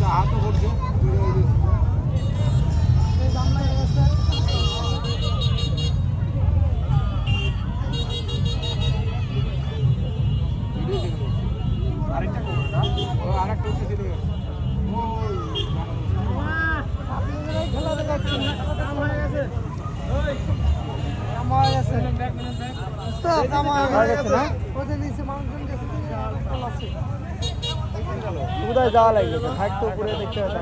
হাতও করছে আরেকটা করবে না ও আরেকটা উঠে দিলে খেলা দেখাচ্ছেন কাম হয়ে গেছে ওই কাম হয়ে গেছে উস্তাদ কাম হয়ে গেছে না ওদের নিচে মানুষজন গেছে কোথায় যাওয়া লাগবে থাকতো উপরে দেখতে হবে